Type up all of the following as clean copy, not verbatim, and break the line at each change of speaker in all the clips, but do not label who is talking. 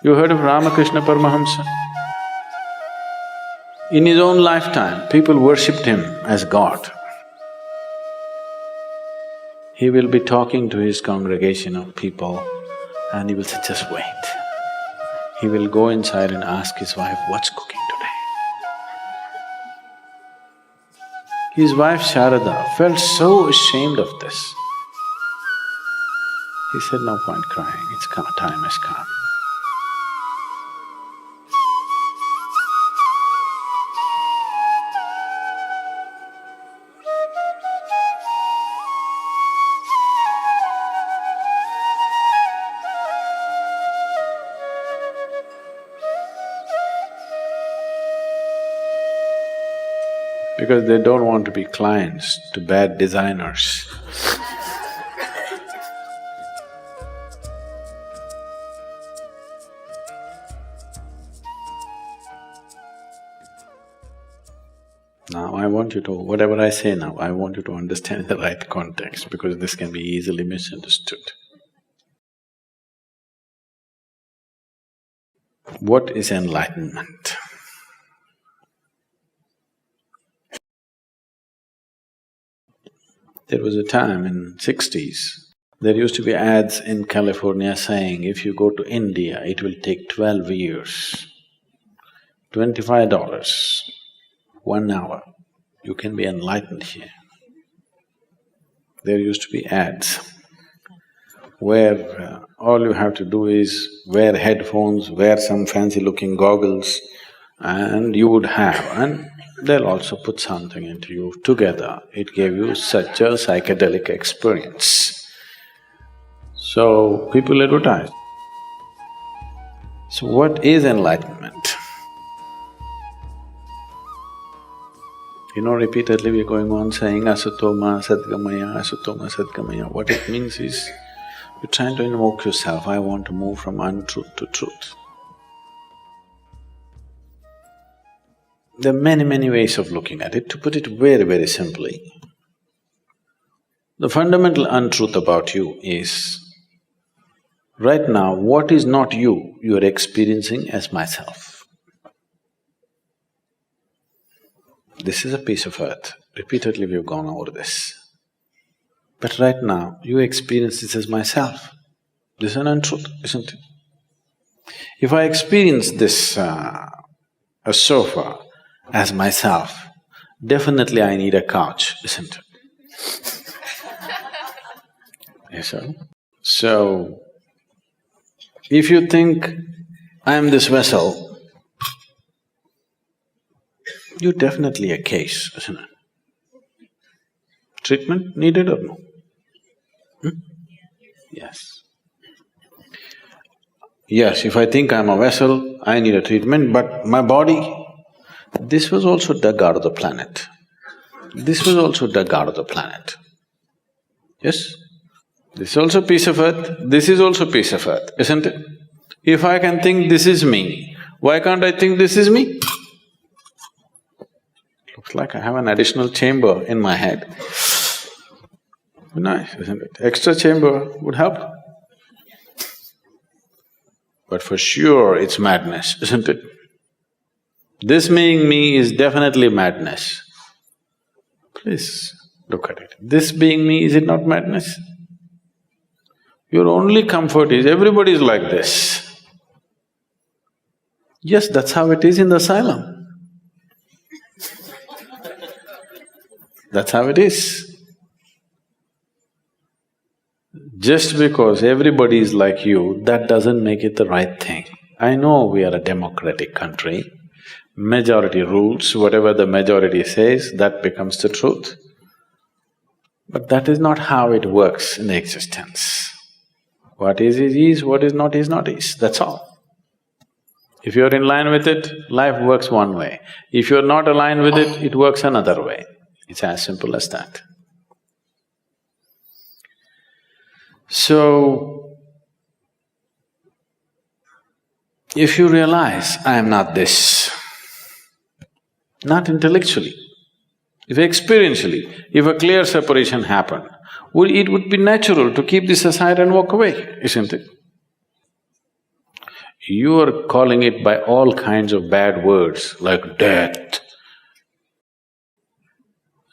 You heard of Ramakrishna Paramahamsa? In his own lifetime, people worshipped him as God. He will be talking to his congregation of people and he will say, just wait. He will go inside and ask his wife, what's cooking today? His wife Sharada felt so ashamed of this. He said, no point crying, time has come. Because they don't want to be clients to bad designers. Now I want you to… whatever I say now, I want you to understand the right context because this can be easily misunderstood. What is enlightenment? There was a time in '60s, there used to be ads in California saying, if you go to India, it will take 12 years, $25, 1 hour, you can be enlightened here. There used to be ads where all you have to do is wear headphones, wear some fancy-looking goggles, and you would have… and they'll also put something into you. Together, it gave you such a psychedelic experience. So, people advertise. So, what is enlightenment? You know, repeatedly we're going on saying asatoma sadgamaya, asatoma sadgamaya. What it means is, you're trying to invoke yourself, I want to move from untruth to truth. There are many ways of looking at it. To put it very simply, the fundamental untruth about you is, right now, what is not you, you are experiencing as myself. This is a piece of earth. Repeatedly we've gone over this. But right now, you experience this as myself. This is an untruth, isn't it? If I experience this, a sofa as myself, definitely I need a couch, isn't it? Yes, sir? So, if you think, I am this vessel, you're definitely a case, isn't it? Treatment needed or no? Yes. Yes, if I think I'm a vessel, I need a treatment, but my body, this was also dug out of the planet. This was also dug out of the planet. Yes? This is also piece of earth, this is also piece of earth, isn't it? If I can think this is me, why can't I think this is me? Looks like I have an additional chamber in my head. Nice, isn't it? Extra chamber would help. But for sure it's madness, isn't it? This being me is definitely madness. Please look at it. This being me, is it not madness? Your only comfort is everybody is like this. Yes, that's how it is in the asylum. That's how it is. Just because everybody is like you, that doesn't make it the right thing. I know we are a democratic country, majority rules, whatever the majority says, that becomes the truth. But that is not how it works in existence. What is, what is not is, that's all. If you're in line with it, life works one way. If you're not aligned with it, it works another way. It's as simple as that. So, if you realize, I am not this, not intellectually, if experientially, if a clear separation happened, it would be natural to keep this aside and walk away, isn't it? You are calling it by all kinds of bad words like death.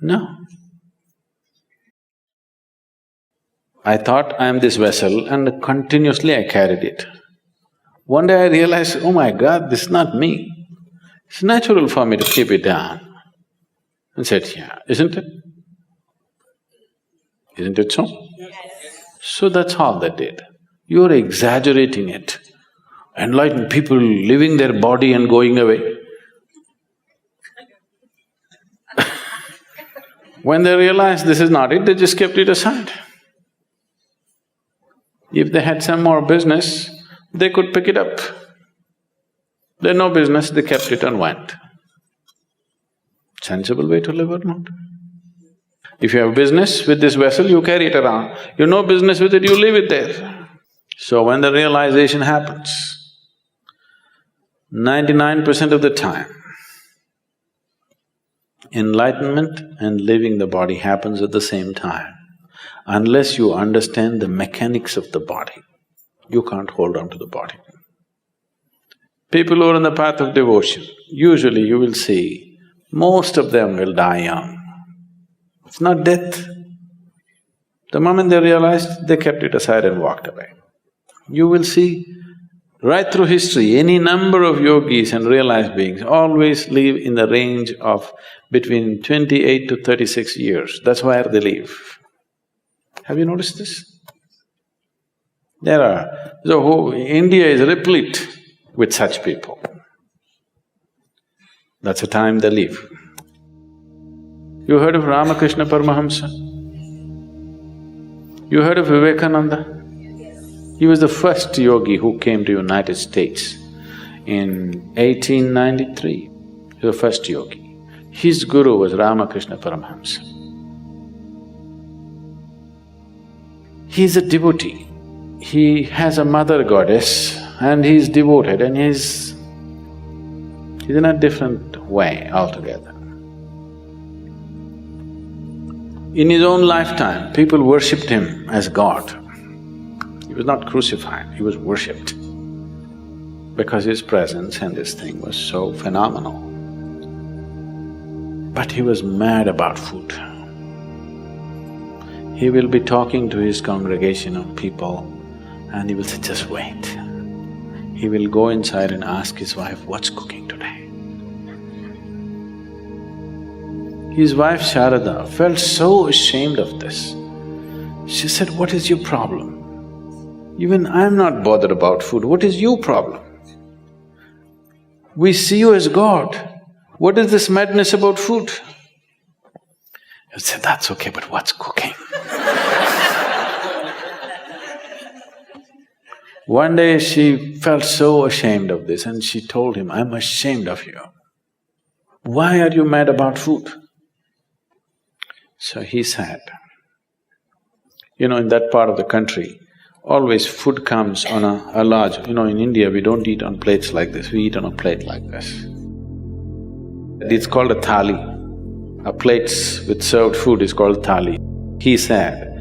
No. I thought I am this vessel and continuously I carried it. One day I realized, oh my God, this is not me. It's natural for me to keep it down. And said, yeah, isn't it? Isn't it so? Yes. So that's all they did. You're exaggerating it. Enlightened people leaving their body and going away. When they realized this is not it, they just kept it aside. If they had some more business, they could pick it up. They had no business, they kept it and went. Sensible way to live or not? If you have business with this vessel, you carry it around. You have no business with it, you leave it there. So when the realization happens, 99% of the time, enlightenment and leaving the body happens at the same time. Unless you understand the mechanics of the body, you can't hold on to the body. People who are on the path of devotion, usually you will see, most of them will die young. It's not death. The moment they realized, they kept it aside and walked away. You will see, right through history, any number of yogis and realized beings always live in the range of between 28 to 36 years. That's where they live. Have you noticed this? India is replete with such people. That's the time they live. You heard of Ramakrishna Paramahamsa? You heard of Vivekananda? He was the first yogi who came to United States in 1893. He was the first yogi. His guru was Ramakrishna Paramahamsa. He's a devotee. He has a mother goddess and he's devoted and he's in a different way altogether. In his own lifetime, people worshipped him as God. He was not crucified, he was worshipped because his presence and this thing was so phenomenal. But he was mad about food. He will be talking to his congregation of people and he will say, just wait. He will go inside and ask his wife, what's cooking today? His wife Sharada felt so ashamed of this. She said, what is your problem? Even I'm not bothered about food, what is your problem? We see you as God, what is this madness about food? He said, that's okay, but what's cooking? One day she felt so ashamed of this and she told him, I'm ashamed of you. Why are you mad about food? So he said, in that part of the country, always food comes on a large… in India we don't eat on plates like this, we eat on a plate like this. It's called a thali. A plates with served food is called thali. He said,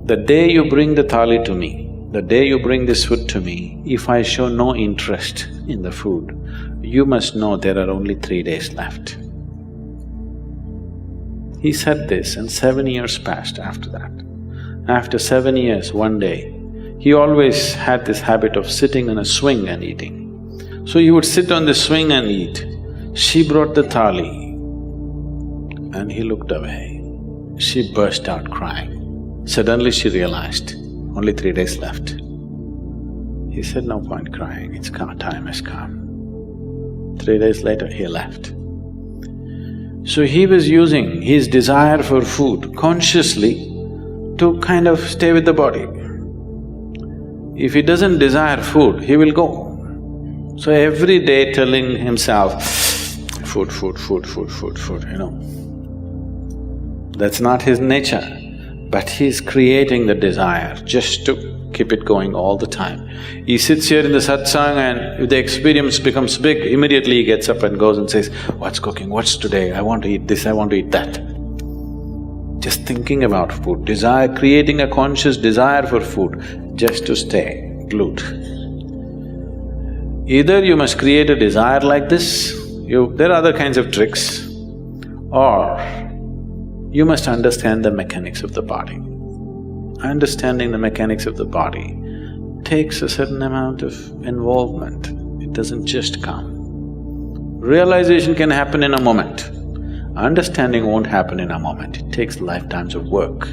the day you bring the thali to me, the day you bring this food to me, if I show no interest in the food, you must know there are only 3 days left. He said this and 7 years passed after that. After 7 years, one day, he always had this habit of sitting on a swing and eating. So he would sit on the swing and eat. She brought the thali and he looked away. She burst out crying. Suddenly she realized, only 3 days left. He said, no point crying, it's come, time has come. 3 days later, he left. So he was using his desire for food consciously to kind of stay with the body. If he doesn't desire food, he will go. So every day telling himself, food, food, food, food, food, food, That's not his nature, but he's creating the desire just to keep it going all the time. He sits here in the satsang and if the experience becomes big, immediately he gets up and goes and says, what's cooking, what's today, I want to eat this, I want to eat that. Just thinking about food, desire, creating a conscious desire for food just to stay glued. Either you must create a desire like this, there are other kinds of tricks, or you must understand the mechanics of the body. Understanding the mechanics of the body takes a certain amount of involvement, it doesn't just come. Realization can happen in a moment, understanding won't happen in a moment, it takes lifetimes of work.